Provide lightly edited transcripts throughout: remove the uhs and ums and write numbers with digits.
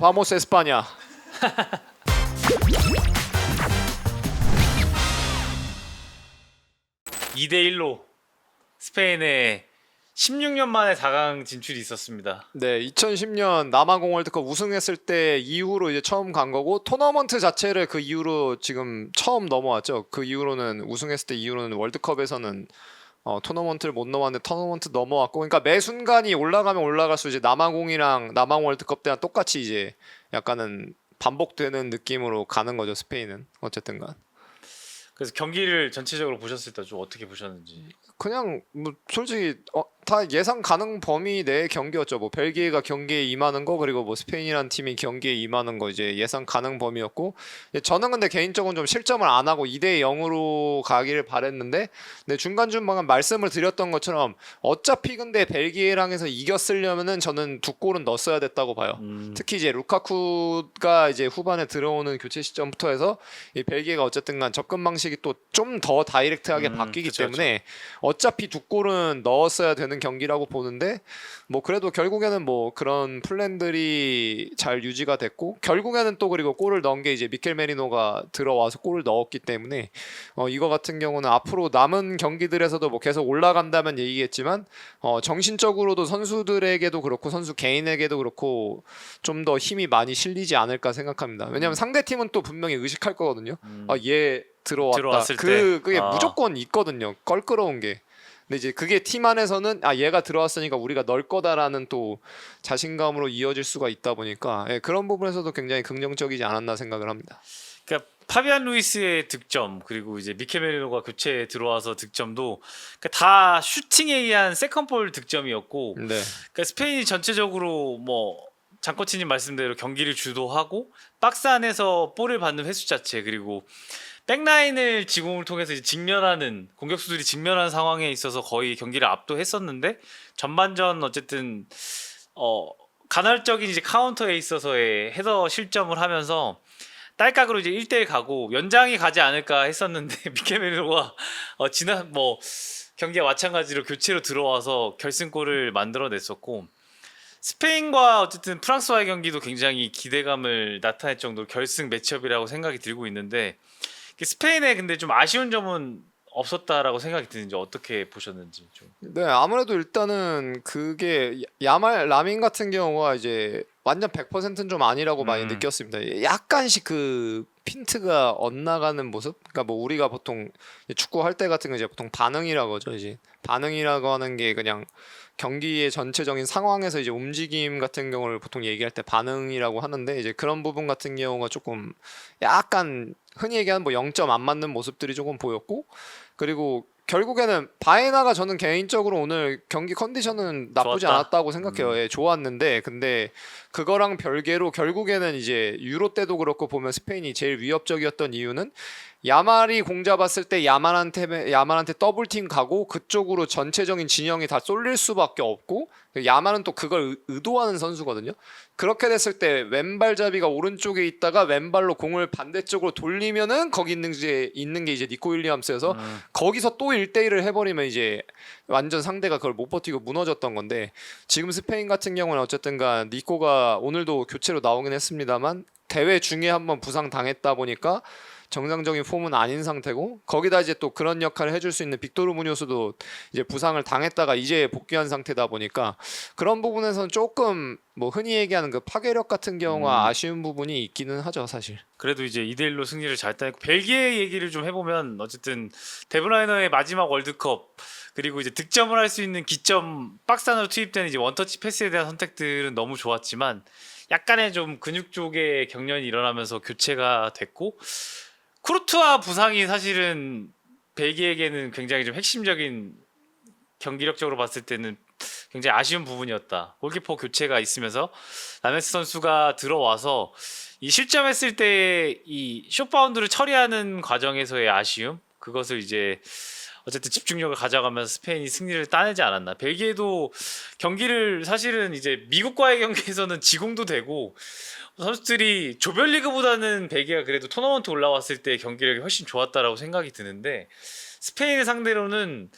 바모스 에스파냐. 2대1로 스페인에 16년 만에 4강 진출이 있었습니다. 네, 2010년 남아공 월드컵 우승했을 때 이후로 이제 처음 간 거고 토너먼트 자체를 그 이후로 지금 처음 넘어왔죠. 그 이후로는 우승했을 때 이후로는 월드컵에서는 토너먼트를 못 넘어왔는데 토너먼트 넘어왔고, 그러니까 매 순간이 올라가면 올라갈수록 이제 남아공이랑 남아공 월드컵 때랑 똑같이 이제 약간은 반복되는 느낌으로 가는 거죠, 스페인은. 어쨌든간 그래서 경기를 전체적으로 보셨을 때 좀 어떻게 보셨는지. 그냥 뭐 솔직히 다 예상 가능 범위 내의 경기였죠. 뭐 벨기에가 경기에 임하는 거, 그리고 뭐 스페인이라는 팀이 경기에 임하는 거 이제 예상 가능 범위였고, 저는 근데 개인적으로 좀 실점을 안 하고 2대 0으로 가기를 바랬는데, 근데 중간중간 말씀을 드렸던 것처럼 어차피 근데 벨기에랑 해서 이겼으려면은 저는 두 골은 넣었어야 됐다고 봐요. 특히 이제 루카쿠가 이제 후반에 들어오는 교체 시점부터 해서 이 벨기에가 어쨌든간 접근 방식이 또 좀 더 다이렉트하게 바뀌기 그쵸, 때문에 어차피 두 골은 넣었어야 되는 경기라고 보는데, 뭐 그래도 결국에는 뭐 그런 플랜들이 잘 유지가 됐고, 결국에는 또 그리고 골을 넣은 게 이제 미켈 메리노가 들어와서 골을 넣었기 때문에 이거 같은 경우는 앞으로 남은 경기들에서도 뭐 계속 올라간다면 얘기겠지만 정신적으로도 선수들에게도 그렇고 선수 개인에게도 그렇고 좀 더 힘이 많이 실리지 않을까 생각합니다. 왜냐하면 상대 팀은 또 분명히 의식할 거거든요. 얘 들어왔을 그게 때. 무조건 있거든요. 껄끄러운 게. 근데 이제 그게 팀 안에서는 얘가 들어왔으니까 우리가 넣을 거다라는 또 자신감으로 이어질 수가 있다 보니까 그런 부분에서도 굉장히 긍정적이지 않았나 생각을 합니다. 그러니까 파비안 루이스의 득점, 그리고 이제 미켈 메리노가 교체에 들어와서 득점도 그러니까 다 슈팅에 의한 세컨볼 득점이었고, 네. 그러니까 스페인이 전체적으로 뭐 장코치님 말씀대로 경기를 주도하고 박스 안에서 볼을 받는 횟수 자체, 그리고 백라인을 지공을 통해서 이제 직면하는 공격수들이 직면하는 상황에 있어서 거의 경기를 압도했었는데, 전반전 어쨌든 간헐적인 이제 카운터에 있어서의 헤더 실점을 하면서 딸깍으로 이제 1대1 가고 연장이 가지 않을까 했었는데 미켈 메리노가 지난 뭐 경기와 마찬가지로 교체로 들어와서 결승골을 만들어냈었고, 스페인과 어쨌든 프랑스와의 경기도 굉장히 기대감을 나타낼 정도로 결승 매치업이라고 생각이 들고 있는데, 스페인에 근데 좀 아쉬운 점은 없었다라고 생각이 드는지 어떻게 보셨는지 좀. 네, 아무래도 일단은 그게 야말 라민 같은 경우가 이제 완전 100%는 좀 아니라고 많이 느꼈습니다. 약간씩 그 핀트가 엇나가는 모습? 그러니까 뭐 우리가 보통 축구 할 때 같은 거 이제 보통 반응이라고 하죠. 이제 반응이라고 하는 게 그냥 경기의 전체적인 상황에서 이제 움직임 같은 경우를 보통 얘기할 때 반응이라고 하는데, 이제 그런 부분 같은 경우가 조금 약간 흔히 얘기하는 뭐 0점 안 맞는 모습들이 조금 보였고, 그리고 결국에는 바에나가 저는 개인적으로 오늘 경기 컨디션은 나쁘지 좋았다. 않았다고 생각해요. 좋았는데 근데 그거랑 별개로 결국에는 이제 유로 때도 그렇고 보면 스페인이 제일 위협적이었던 이유는 야말이 공 잡았을 때 야말한테 더블팀 가고 그쪽으로 전체적인 진영이 다 쏠릴 수밖에 없고, 야말은 또 그걸 의도하는 선수거든요. 그렇게 됐을 때 왼발잡이가 오른쪽에 있다가 왼발로 공을 반대쪽으로 돌리면은 거기 있는 게 이제 니코 윌리엄스여서 거기서 또 1대1을 해버리면 이제 완전 상대가 그걸 못 버티고 무너졌던 건데, 지금 스페인 같은 경우는 어쨌든간 니코가 오늘도 교체로 나오긴 했습니다만 대회 중에 한번 부상 당했다 보니까 정상적인 폼은 아닌 상태고, 거기다 이제 또 그런 역할을 해줄 수 있는 빅토르 무뇨스도 이제 부상을 당했다가 이제 복귀한 상태다 보니까 그런 부분에서는 조금 뭐 흔히 얘기하는 그 파괴력 같은 경우가 아쉬운 부분이 있기는 하죠, 사실. 그래도 이제 2대1로 승리를 잘 따냈고, 벨기에 얘기를 좀 해보면 어쨌든 데브라이너의 마지막 월드컵, 그리고 이제 득점을 할 수 있는 기점, 박스 안으로 투입되는 이제 원터치 패스에 대한 선택들은 너무 좋았지만 약간의 좀 근육 쪽에 경련이 일어나면서 교체가 됐고, 쿠르투아 부상이 사실은 벨기에에게는 굉장히 좀 핵심적인, 경기력적으로 봤을 때는 굉장히 아쉬운 부분이었다. 골키퍼 교체가 있으면서 라메스 선수가 들어와서 이 실점했을 때 이 숏바운드를 처리하는 과정에서의 아쉬움, 그것을 이제 어쨌든 집중력을 가져가면서 스페인이 승리를 따내지 않았나. 벨기에도 경기를 사실은 이제 미국과의 경기에서는 지공도 되고 선수들이 조별리그보다는 벨기에가 그래도 토너먼트 올라왔을 때 경기력이 훨씬 좋았다라고 생각이 드는데, 스페인을 상대로는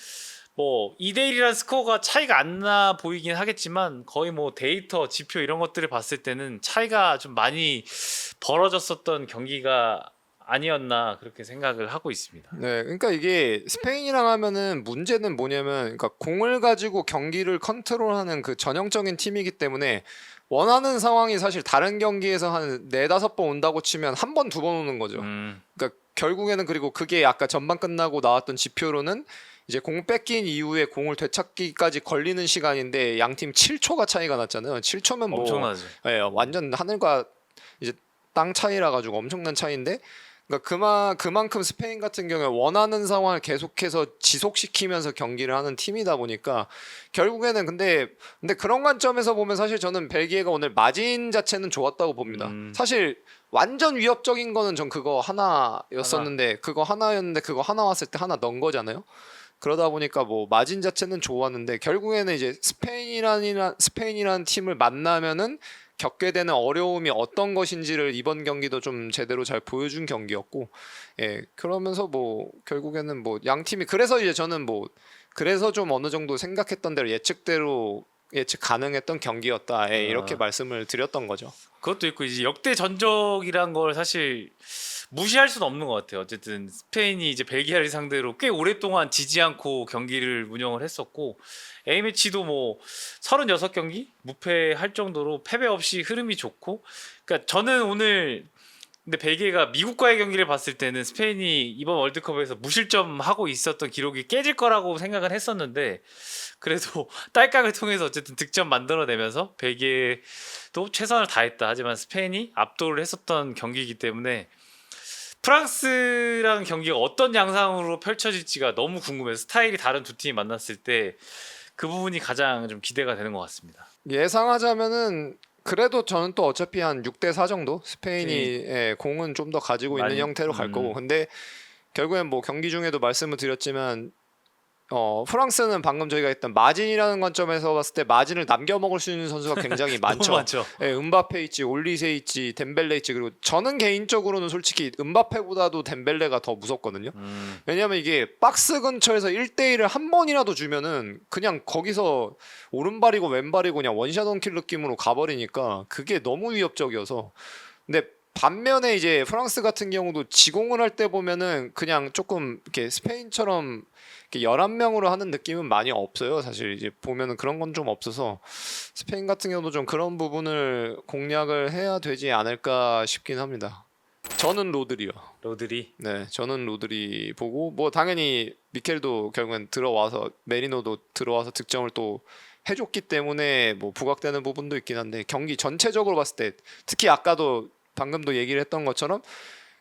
뭐 2대1이라는 스코어가 차이가 안 나 보이긴 하겠지만 거의 뭐 데이터, 지표 이런 것들을 봤을 때는 차이가 좀 많이 벌어졌었던 경기가 아니었나 그렇게 생각을 하고 있습니다. 네, 그러니까 이게 스페인이랑 하면은 문제는 뭐냐면, 그러니까 공을 가지고 경기를 컨트롤하는 그 전형적인 팀이기 때문에 원하는 상황이 사실 다른 경기에서 한 네다섯 번 온다고 치면 한 번, 두 번 오는 거죠. 그러니까 결국에는, 그리고 그게 아까 전반 끝나고 나왔던 지표로는 이제 공 뺏긴 이후에 공을 되찾기까지 걸리는 시간인데 양팀 7초가 차이가 났잖아요. 7초면 뭐 엄청나죠. 예, 완전 하늘과 이제 땅 차이라 가지고 엄청난 차이인데, 그러니까 그만큼 스페인 같은 경우에 원하는 상황을 계속해서 지속시키면서 경기를 하는 팀이다 보니까 결국에는, 근데 그런 관점에서 보면 사실 저는 벨기에가 오늘 마진 자체는 좋았다고 봅니다. 사실 완전 위협적인 거는 전 그거 하나였었는데 그거 하나 왔을 때 하나 넣은 거잖아요. 그러다 보니까 뭐 마진 자체는 좋았는데 결국에는 이제 스페인이라는 팀을 만나면은 겪게 되는 어려움이 어떤 것인지를 이번 경기도 좀 제대로 잘 보여준 경기였고, 예, 그러면서 뭐 결국에는 뭐 양 팀이, 그래서 이제 저는 뭐 그래서 좀 어느 정도 생각했던 대로 예측 가능했던 경기였다, 예, 이렇게 말씀을 드렸던 거죠. 그것도 있고 이제 역대 전적이란 걸 사실 무시할 수는 없는 것 같아요. 어쨌든 스페인이 이제 벨기에를 상대로 꽤 오랫동안 지지 않고 경기를 운영을 했었고 A매치도 뭐 36경기 무패할 정도로 패배 없이 흐름이 좋고, 그러니까 저는 오늘 근데 벨기에가 미국과의 경기를 봤을 때는 스페인이 이번 월드컵에서 무실점하고 있었던 기록이 깨질 거라고 생각을 했었는데 그래도 딸깍을 통해서 어쨌든 득점 만들어내면서 벨기에도 최선을 다했다. 하지만 스페인이 압도를 했었던 경기이기 때문에 프랑스랑 경기가 어떤 양상으로 펼쳐질지가 너무 궁금해요. 스타일이 다른 두 팀이 만났을 때 그 부분이 가장 좀 기대가 되는 것 같습니다. 예상하자면은 그래도 저는 또 어차피 한 6대4 정도 스페인이, 예, 공은 좀 더 가지고 있는 많이, 형태로 갈 거고, 근데 결국엔 뭐 경기 중에도 말씀을 드렸지만 프랑스는 방금 저희가 했던 마진이라는 관점에서 봤을 때 마진을 남겨 먹을 수 있는 선수가 굉장히 많죠. 너무 많죠. 예, 음바페 있지, 올리세 있지, 덴벨레 있지. 그리고 저는 개인적으로는 솔직히 음바페보다도 덴벨레가 더 무섭거든요. 왜냐면 이게 박스 근처에서 1대1을 한 번이라도 주면은 그냥 거기서 오른발이고 왼발이고 그냥 원샷 원킬 느낌으로 가버리니까 그게 너무 위협적이어서. 근데 반면에 이제 프랑스 같은 경우도 지공을 할 때 보면은 그냥 조금 이렇게 스페인처럼 이렇게 11명으로 하는 느낌은 많이 없어요. 사실 이제 보면은 그런 건 좀 없어서 스페인 같은 경우도 좀 그런 부분을 공략을 해야 되지 않을까 싶긴 합니다. 저는 로드리요. 로드리. 네, 저는 로드리 보고, 뭐 당연히 미켈도 결국엔 들어와서, 메리노도 들어와서 득점을 또 해줬기 때문에 뭐 부각되는 부분도 있긴 한데, 경기 전체적으로 봤을 때 특히 아까도 방금도 얘기를 했던 것처럼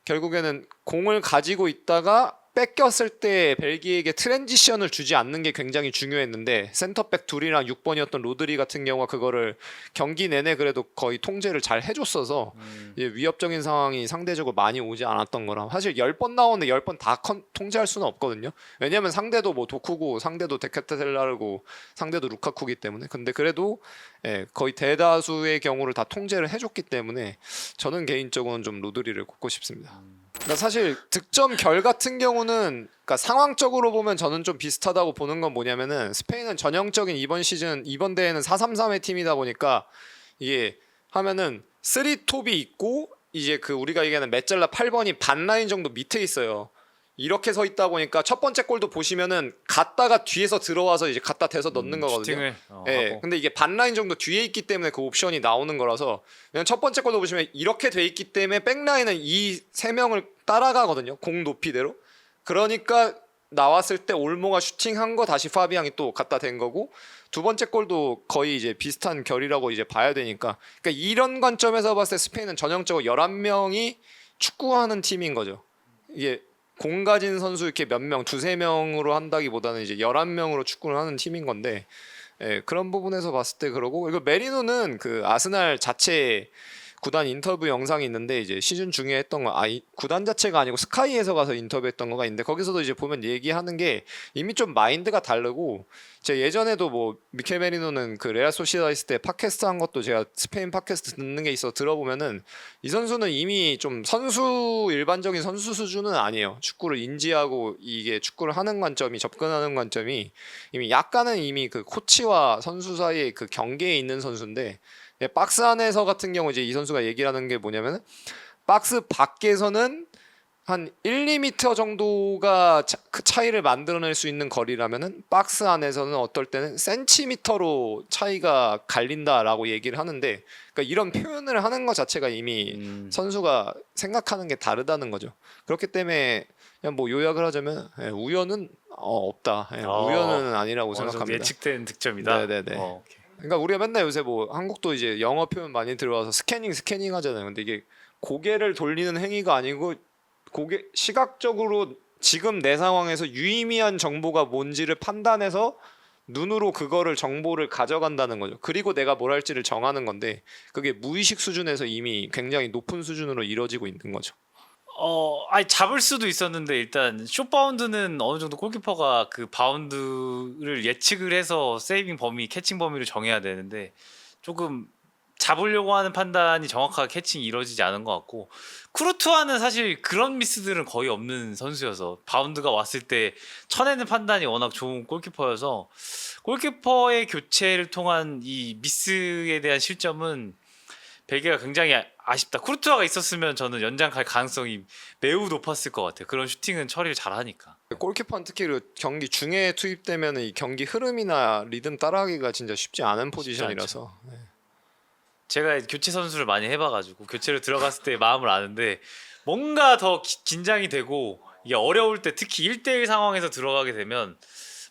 결국에는 공을 가지고 있다가 뺏겼을 때 벨기에에게 트랜지션을 주지 않는 게 굉장히 중요했는데, 센터백 둘이랑 6번이었던 로드리 같은 경우가 그거를 경기 내내 그래도 거의 통제를 잘 해줬어서 이제 위협적인 상황이 상대적으로 많이 오지 않았던 거라. 사실 10번 나오는데 10번 다 통제할 수는 없거든요. 왜냐면 상대도 뭐 도쿠고, 상대도 데케테셀라르고, 상대도 루카쿠기 때문에. 근데 그래도, 예, 거의 대다수의 경우를 다 통제를 해줬기 때문에 저는 개인적으로는 좀 로드리를 꼽고 싶습니다. 그러니까 사실 득점 결 같은 경우는, 그러니까 상황적으로 보면 저는 좀 비슷하다고 보는 건 뭐냐면은, 스페인은 전형적인 이번 대회는 4-3-3의 팀이다 보니까 이게 하면은 3톱이 있고 이제 그 우리가 얘기하는 메젤라 8번이 반 라인 정도 밑에 있어요. 이렇게 서 있다 보니까 첫 번째 골도 보시면은 갔다가 뒤에서 들어와서 이제 갖다 대서 넣는 거거든요. 슈팅을 예, 하고. 근데 이게 반 라인 정도 뒤에 있기 때문에 그 옵션이 나오는 거라서, 그냥 첫 번째 골도 보시면 이렇게 돼 있기 때문에 백라인은 이 세 명을 따라가거든요. 공 높이대로. 그러니까 나왔을 때 올모가 슈팅한 거 다시 파비앙이 또 갖다 댄 거고, 두 번째 골도 거의 이제 비슷한 결이라고 이제 봐야 되니까, 그러니까 이런 관점에서 봤을 때 스페인은 전형적으로 11명이 축구하는 팀인 거죠. 이게 공 가진 선수 이렇게 몇 명, 두세 명으로 한다기보다는 이제 11명으로 축구를 하는 팀인 건데, 예, 그런 부분에서 봤을 때 그러고, 이거 메리노는 그 아스날 자체 구단 인터뷰 영상이 있는데 이제 시즌 중에 했던 거, 구단 자체가 아니고 스카이에서 가서 인터뷰했던 거가 있는데 거기서도 이제 보면 얘기하는 게 이미 좀 마인드가 다르고 제가 예전에도 뭐 미켈 메리노는 그 레알 소시에다 있을 때 팟캐스트 한 것도 제가 스페인 팟캐스트 듣는 게 있어 들어보면은 이 선수는 이미 좀 일반적인 선수 수준은 아니에요. 축구를 인지하고 이게 축구를 하는 관점이 접근하는 관점이 이미 약간은 이미 그 코치와 선수 사이의 그 경계에 있는 선수인데 박스 안에서 같은 경우 이제 이 선수가 얘기를 하는 게 뭐냐면은 박스 밖에서는 한 1, 2m 정도가 그 차이를 만들어낼 수 있는 거리라면은 박스 안에서는 어떨 때는 센티미터로 차이가 갈린다라고 얘기를 하는데 그러니까 이런 표현을 하는 것 자체가 이미 선수가 생각하는 게 다르다는 거죠. 그렇기 때문에 그냥 뭐 요약을 하자면 우연은 없다. 우연은 아니라고 어느 정도 생각합니다. 예측된 득점이다. 네네네. 오케이. 그러니까 우리가 맨날 요새 뭐 한국도 이제 영어 표현 많이 들어와서 스캐닝 하잖아요. 근데 이게 고개를 돌리는 행위가 아니고 시각적으로 지금 내 상황에서 유의미한 정보가 뭔지를 판단해서 눈으로 그거를 정보를 가져간다는 거죠. 그리고 내가 뭘 할지를 정하는 건데 그게 무의식 수준에서 이미 굉장히 높은 수준으로 이루어지고 있는 거죠. 아니 잡을 수도 있었는데 일단 숏 바운드는 어느 정도 골키퍼가 그 바운드를 예측을 해서 세이빙 범위, 캐칭 범위를 정해야 되는데 조금 잡으려고 하는 판단이 정확하게 캐칭이 이루어지지 않은 것 같고 쿠르투아는 사실 그런 미스들은 거의 없는 선수여서 바운드가 왔을 때 쳐내는 판단이 워낙 좋은 골키퍼여서 골키퍼의 교체를 통한 이 미스에 대한 실점은 벨기에가 굉장히 아쉽다. 쿠르투아가 있었으면 저는 연장 갈 가능성이 매우 높았을 것 같아요. 그런 슈팅은 처리를 잘하니까. 골키퍼는 특히 그 경기 중에 투입되면 이 경기 흐름이나 리듬 따라하기가 진짜 쉽지 않은 포지션이라서. 제가 교체 선수를 많이 해봐가지고 교체로 들어갔을 때 마음을 아는데 뭔가 더 긴장이 되고 이게 어려울 때 특히 1대1 상황에서 들어가게 되면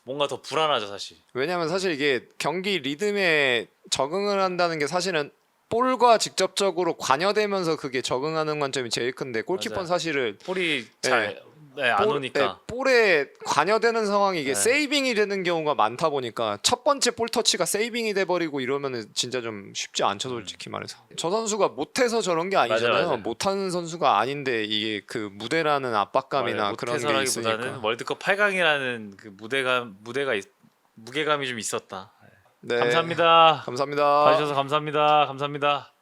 뭔가 더 불안하죠 사실. 왜냐면 사실 이게 경기 리듬에 적응을 한다는 게 사실은 볼과 직접적으로 관여되면서 그게 적응하는 관점이 제일 큰데 골키퍼는 맞아요. 사실은 볼이 잘 안 오니까. 볼에 관여되는 상황이 이게 네. 세이빙이 되는 경우가 많다 보니까 첫 번째 볼 터치가 세이빙이 돼 버리고 이러면은 진짜 좀 쉽지 않죠 솔직히 말해서. 저 선수가 못해서 저런 게 아니잖아요. 맞아요. 못하는 선수가 아닌데 이게 그 무대라는 압박감이나 맞아요. 그런 게 못해서라기보다는 있으니까. 월드컵 8강이라는 그 무게감이 좀 있었다. 네. 감사합니다. 감사합니다. 봐주셔서 감사합니다. 감사합니다.